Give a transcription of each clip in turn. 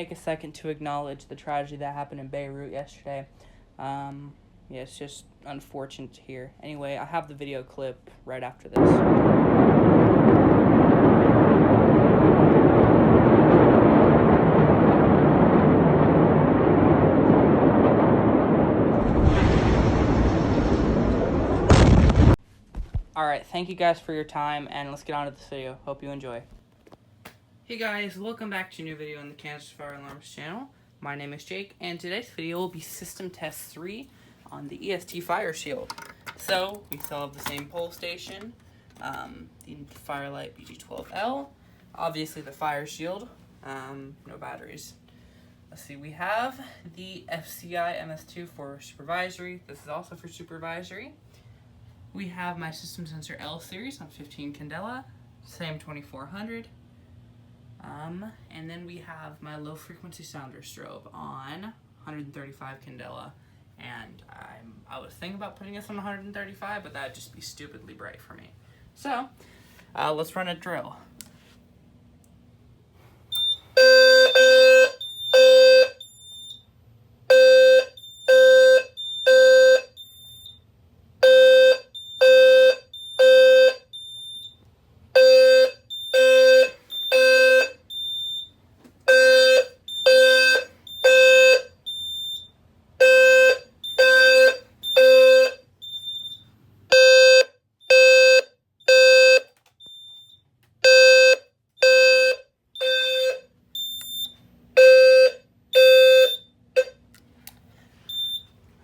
take a second to acknowledge the tragedy that happened in Beirut yesterday. Yeah, it's just unfortunate to hear. Anyway, I have the video clip right after this. Alright, thank you guys for your time, and let's get on to this video. Hope you enjoy. Hey guys, welcome back to a new video on the Kansas Fire Alarms channel. My name is Jake, and today's video will be System Test 3 on the EST Fireshield. So, we still have the same pole station, the Firelite BG12L, obviously the Fireshield, no batteries. Let's see, we have the FCI MS2 for supervisory. This is also for supervisory. We have my system sensor L series on 15 candela, same 2400. And then we have my low frequency sounder strobe on 135 candela. And I was thinking about putting this on 135, but that would just be stupidly bright for me. So, let's run a drill.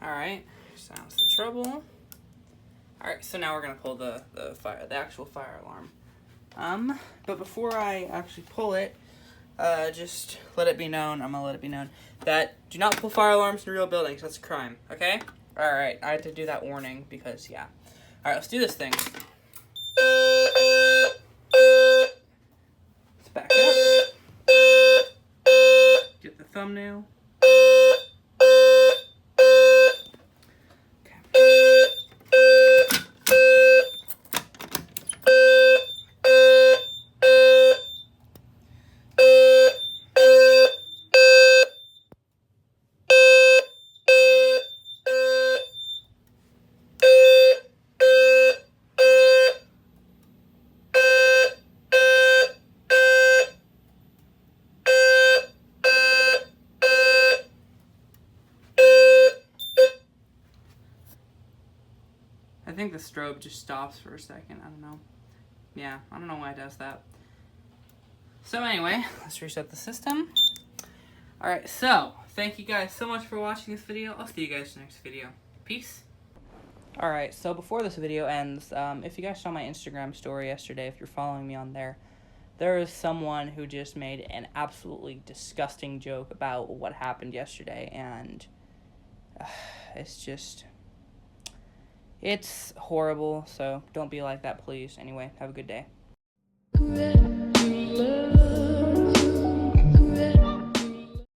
Alright, sounds the trouble. Alright, so now we're gonna pull the actual fire alarm. But before I actually pull it, just let it be known, I'm gonna let it be known, that do not pull fire alarms in real buildings. That's a crime, okay? Alright, I had to do that warning because, yeah. Alright, let's do this thing. Let's back up. Get the thumbnail. I think the strobe just stops for a second. I don't know. Yeah, I don't know why it does that. So anyway, let's reset the system. Alright, so thank you guys so much for watching this video. I'll see you guys in the next video. Peace. Alright, so before this video ends, if you guys saw my Instagram story yesterday, if you're following me on there, there is someone who just made an absolutely disgusting joke about what happened yesterday, and it's just... it's horrible, so don't be like that, please. Anyway, have a good day.